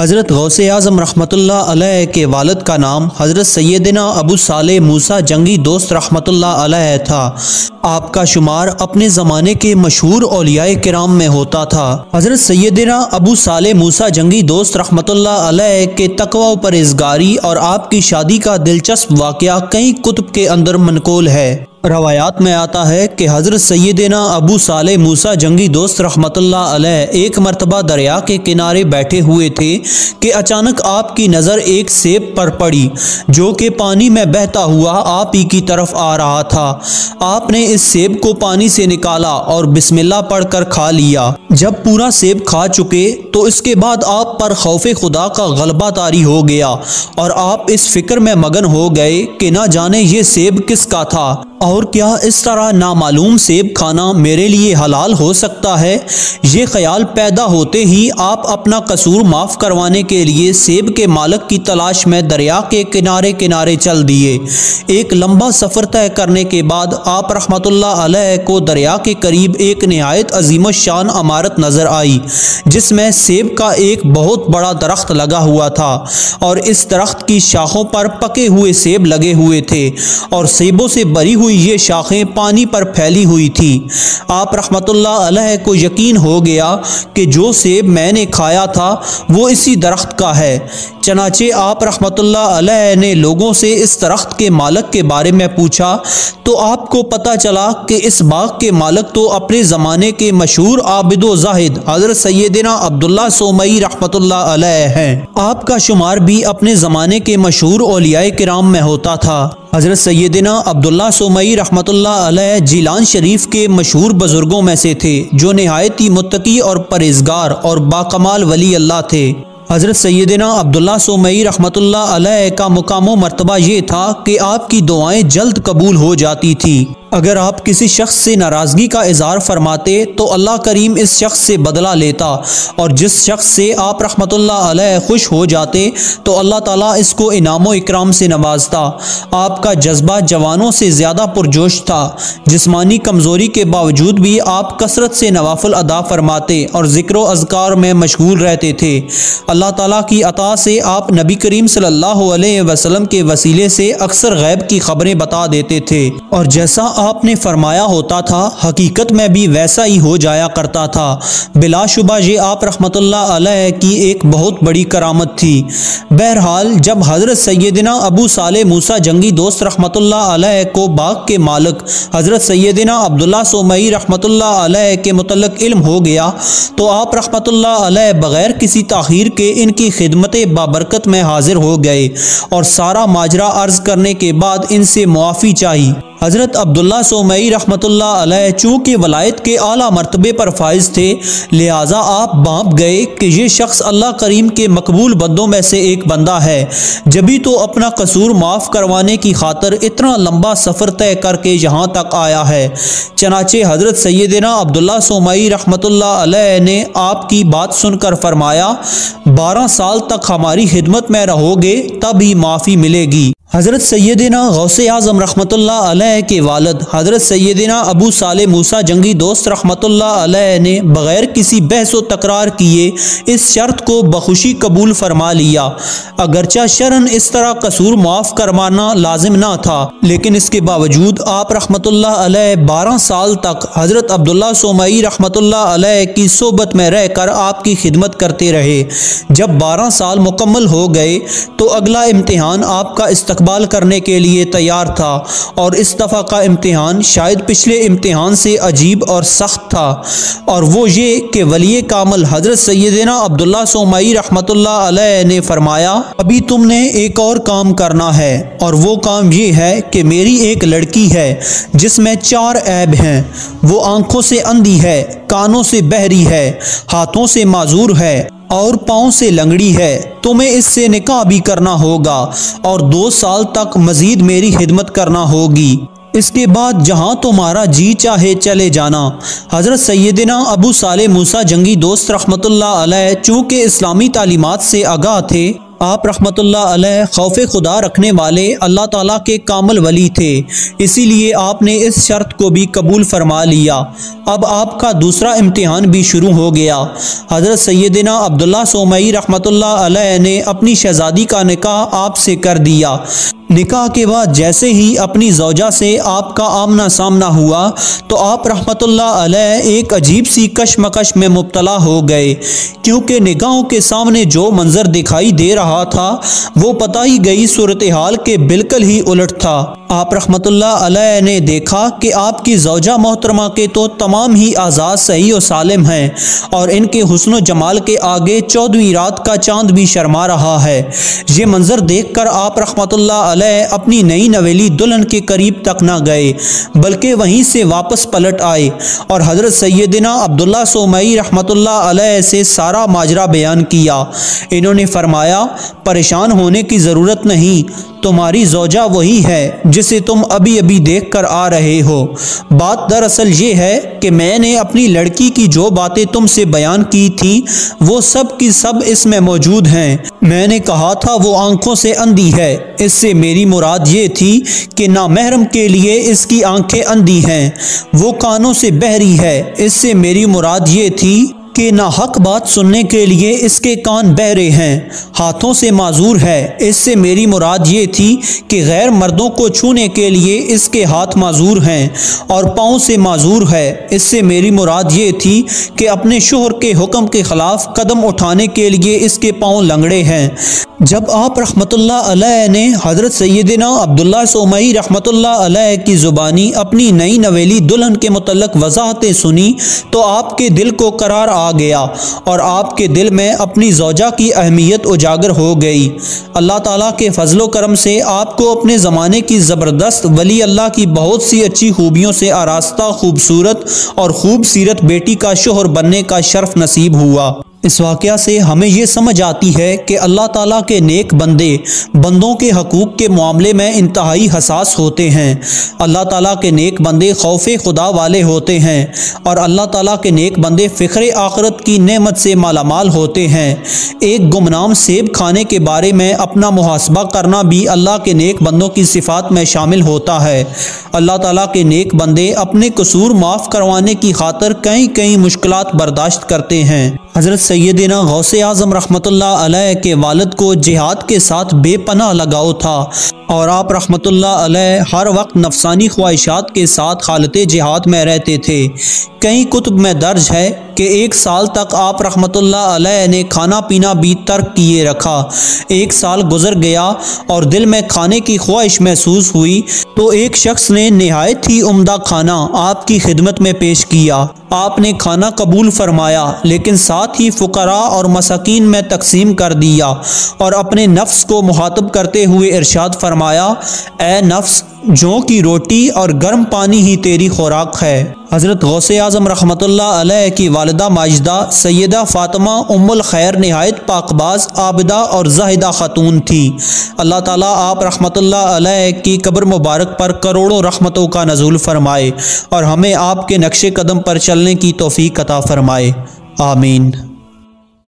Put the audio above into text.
हज़रत गौसे आज़म रहमतुल्लाह अलैह के वालिद का नाम हज़रत सैयदना अबू सालेह मूसा जंगी दोस्त रहमतुल्लाह अलैह था। आपका शुमार अपने ज़माने के मशहूर औलियाए किराम में होता था। हज़रत सैयदना अबू सालेह मूसा जंगी दोस्त रहमतुल्लाह अलैह के तकवा व परहेज़गारी और आपकी शादी का दिलचस्प वाक़या कई कुतुब के अंदर मनक़ूल है। रवायात में आता है कि हज़रत सैयदना अबू सालेह मूसा जंगी दोस्त रहमतुल्लाह अलैह एक मरतबा दरिया के किनारे बैठे हुए थे कि अचानक आपकी नज़र एक सेब पर पड़ी जो कि पानी में बहता हुआ आप ही की तरफ आ रहा था। आपने इस सेब को पानी से निकाला और बिस्मिल्लाह पढ़कर खा लिया। जब पूरा सेब खा चुके तो इसके बाद आप पर खौफे खुदा का गलबा तारी हो गया और आप इस फिक्र में मगन हो गए कि ना जाने ये सेब किसका था और क्या इस तरह नामालूम सेब खाना मेरे लिए हलाल हो सकता है। ये ख्याल पैदा होते ही आप अपना कसूर माफ़ करवाने के लिए सेब के मालिक की तलाश में दरिया के किनारे किनारे चल दिए। एक लंबा सफ़र तय करने के बाद आप रहमतुल्लाह अलैह को दरिया के करीब एक नहायत अजीमत शान इमारत नज़र आई जिसमें सेब का एक बहुत बड़ा दरख्त लगा हुआ था और इस दरख्त की शाखों पर पके हुए सेब लगे हुए थे और सेबों से भरी हुई ये शाखें पानी पर फैली हुई थी। आप रहमतुल्लाह अलैह को यकीन हो गया कि जो सेब मैंने खाया था वो इसी दरख्त का है। चनाचे आप रहमतुल्लाह अलैह ने लोगों से इस दरख्त के मालिक के बारे में पूछा तो आपको पता चला कि इस बाग के मालिक तो अपने ज़माने के मशहूर आबिद व ज़ाहिद हज़रत सैयदना अब्दुल्ला सोमई रहमतुल्लाह अलैह हैं। आपका शुमार भी अपने ज़माने के मशहूर औलियाए किराम में होता था। हज़रत सैयदना अब्दुल्ला सोमई रहमतुल्लाह अलैह जिलान शरीफ के मशहूर बुजुर्गों में से थे जो नहायत ही मुत्तकी और परहेज़गार और बाकमाल वली अल्लाह थे। हज़रत सैयदना अब्दुल्ला सोमई रहमतुल्लाह अलैह का मुकाम मर्तबा ये था कि आपकी दुआएं जल्द कबूल हो जाती थी। अगर आप किसी शख्स से नाराज़गी का इज़हार फरमाते तो अल्लाह करीम इस शख्स से बदला लेता और जिस शख्स से आप रहमतुल्लाह अलैह खुश हो जाते तो अल्लाह ताला इसको इनाम व इकराम से नवाजता। आपका जज्बा जवानों से ज़्यादा पुरजोश था। जिस्मानी कमज़ोरी के बावजूद भी आप कसरत से नवाफिल अदा फरमाते और ज़िक्र व अज़कार में मशगूल रहते थे। अल्लाह ताला की अता से आप नबी करीम सल्लल्लाहु अलैहि वसल्लम के वसीले से अक्सर गैब की खबरें बता देते थे और जैसा आपने फरमाया होता था हकीकत में भी वैसा ही हो जाया करता था। बिलाशुबा ये आप रहमतुल्लाह अलैह की एक बहुत बड़ी करामत थी। बहरहाल जब हज़रत सैयदना अबू सालेह मूसा जंगी दोस्त रहमतुल्लाह अलैह को बाग के मालिक हज़रत सैयदना अब्दुल्ला सोमई रहमतुल्लाह अलैह के मुतल्लिक़ इल्म हो गया तो आप रहमतुल्लाह अलैह बग़ैर किसी ताख़ीर के इनकी खिदमत बाबरकत में हाजिर हो गए और सारा माजरा अर्ज़ करने के बाद इनसे मुआफ़ी चाही। हज़रत अब्दुल्ला सोमई रहमतुल्लाह अलैह चूँकि वलायत के आला मरतबे पर फाइज थे लिहाजा आप भांप गए कि ये शख्स अल्लाह करीम के मकबूल बंदों में से एक बंदा है जभी तो अपना कसूर माफ़ करवाने की खातर इतना लंबा सफ़र तय करके यहाँ तक आया है। चनाचे हज़रत सैयदना अब्दुल्ला सोमई रहमतुल्लाह अलैह ने आपकी बात सुनकर फरमाया 12 साल तक हमारी खिदमत में रहोगे तब ही माफ़ी मिलेगी। हज़रत सैयदना गौसे आज़म रहमतुल्लाह अलैह के वालिद हज़रत सैयदना अबू सालेह मूसा जंगी दोस्त रहमतुल्लाह अलैह ने बग़ैर किसी बहस व तकरार किए इस शर्त को बखुशी कबूल फरमा लिया। अगरचा शरन इस तरह कसूर माफ़ करवाना लाजिम ना था लेकिन इसके बावजूद आप रहमतुल्लाह अलैह 12 साल तक हज़रत अब्दुल्ला सोमई रहमतुल्लाह अलैह की सोबत में रह कर आपकी खिदमत करते रहे। जब 12 साल मुकम्मल हो गए तो अगला इम्तिहान आपका इस्तकबाल करने के लिए तैयार था और इस दफ़ा का इम्तिहान शायद पिछले इम्तिहान से अजीब और सख्त था और वो ये कि वली कामल हज़रत सैयदना अब्दुल्ला सोमई रहमतुल्लाह अलैह ने फरमाया अभी तुमने एक और काम करना है और वो काम ये है कि मेरी एक लड़की है जिसमें 4 ऐब हैं। वो आँखों से अंधी है, कानों से बहरी है, हाथों से माजूर है और पाँव से लंगड़ी है। तुम्हें इससे निकाह भी करना होगा और 2 साल तक मज़ीद मेरी खिदमत करना होगी। इसके बाद जहाँ तुम्हारा जी चाहे चले जाना। हज़रत सैयदना अबू सालेह मूसा जंगी दोस्त रहमतुल्लाह अलैह चूँकि इस्लामी तालीमात से आगाह थे आप रहमतुल्लाह अलैह खौफ खुदा रखने वाले अल्लाह ताला के कामिल वली थे, इसीलिए आपने इस शर्त को भी कबूल फरमा लिया। अब आपका दूसरा इम्तिहान भी शुरू हो गया। हज़रत सैयदना अब्दुल्ला सोमई रहमतुल्लाह अलैह ने अपनी शहज़ादी का निकाह आपसे कर दिया। निकाह के बाद जैसे ही अपनी ज़ौजा से आपका आमना सामना हुआ तो आप रहमतुल्लाह अलैह एक अजीब सी कशमकश में मुब्तला हो गए, क्योंकि निगाहों के सामने जो मंजर दिखाई दे रहा था वो पता ही गई सूरत हाल के बिल्कुल ही उलट था। आप रहमतुल्लाह अलैह ने देखा कि आपकी ज़ौजा मोहतरमा के तो तमाम ही आज़ाद सही और सालिम हैं और इनके हुस्न जमाल के आगे 14वीं रात का चांद भी शर्मा रहा है। ये मंजर देख कर आप रहमतुल्लाह अपनी नई नवेली दुल्हन के करीब तक ना गए, बल्कि वहीं से वापस पलट आए और हज़रत सैयदना अब्दुल्ला सोमई रहमतुल्लाह अलैह से सारा माजरा बयान किया। इन्होंने फरमाया, परेशान होने की ज़रूरत नहीं, तुम्हारी ज़ौजा वही है जिसे तुम अभी अभी देख कर आ रहे हो। बात दरअसल ये है कि मैंने अपनी लड़की की जो बातें तुमसे बयान की थी वो सब की सब इसमें मौजूद हैं। मैंने कहा था वो आंखों से अंधी है, इससे मेरी मुराद ये थी कि नामहरम के लिए इसकी आंखें अंधी हैं। वो कानों से बहरी है, इससे मेरी मुराद ये थी कि ना हक बात सुनने के लिए इसके कान बहरे हैं। हाथों से माजूर है, इससे मेरी मुराद ये थी कि गैर मर्दों को छूने के लिए इसके हाथ माजूर हैं। और पाँव से माजूर है, इससे मेरी मुराद ये थी कि अपने शोहर के हुक्म के ख़िलाफ़ कदम उठाने के लिए इसके पाँव लंगड़े हैं। जब आप रहमतुल्लाह अलैह ने हज़रत सैयदना अब्दुल्ला सोमई रहमतुल्लाह अलैह की ज़ुबानी अपनी नई नवेली दुल्हन के मुतल्लक वज़ाहतें सुनी तो आपके दिल को करार आ गया और आपके दिल में अपनी ज़ौजा की अहमियत उजागर हो गई। अल्लाह ताला के फजलो करम से आपको अपने ज़माने की ज़बरदस्त वली अल्लाह की बहुत सी अच्छी खूबियों से आरास्ता खूबसूरत और खूब सीरत बेटी का शोहर बनने का शर्फ नसीब हुआ। इस वाक़या से हमें ये समझ आती है कि अल्लाह ताला के नेक बंदे बंदों के हकूक़ के मामले में इंतहाई हसास होते हैं। अल्लाह ताला के नेक बंदे खौफ़े खुदा वाले होते हैं और अल्लाह ताला के नेक बंदे फ़िक्र आखिरत की नेमत से मालामाल होते हैं। एक गुमनाम सेब खाने के बारे में अपना मुहासबा करना भी अल्लाह के नेक बंदों की सिफ़ात में शामिल होता है। अल्लाह ताला के नेक बंदे अपने कसूर माफ़ करवाने की खातिर कई कई मुश्किलात बर्दाश्त करते हैं। हज़रत सैयदना गौसे आज़म रहमतुल्लाह अलैह के वालिद को जिहाद के साथ बेपनाह लगाव था और आप रहमतुल्लाह अलैह हर वक्त नफसानी ख्वाहिशात के साथ हालते जिहाद में रहते थे। कई कुतुब में दर्ज है कि 1 साल तक आप रहमतुल्लाह अलैह ने खाना पीना भी तर्क किए रखा। 1 साल गुजर गया और दिल में खाने की ख्वाहिश महसूस हुई तो एक शख्स ने निहायत ही उम्दा खाना आपकी खिदमत में पेश किया। आपने खाना कबूल फरमाया, लेकिन साथ ही फुकरा और मसाकीन में तकसीम कर दिया और अपने नफ्स को मुखातब करते हुए इरशाद फरमाया, ए नफ्स, जौ की रोटी और गर्म पानी ही तेरी खुराक है। हज़रत गौसे आज़म रहमतुल्लाह अलैह की वालिदा माजिदा सैयदा फ़ातिमा उम्मुल खैर निहायत पाकबाज, आबिदा और ज़ाहिदा खातून थी। अल्लाह ताला आप रहमतुल्लाह अलैह की कब्र मुबारक पर करोड़ों रहमतों का नज़ूल फरमाए और हमें आपके नक्शे कदम पर चलने की तौफ़ीक अता फरमाए। आमीन।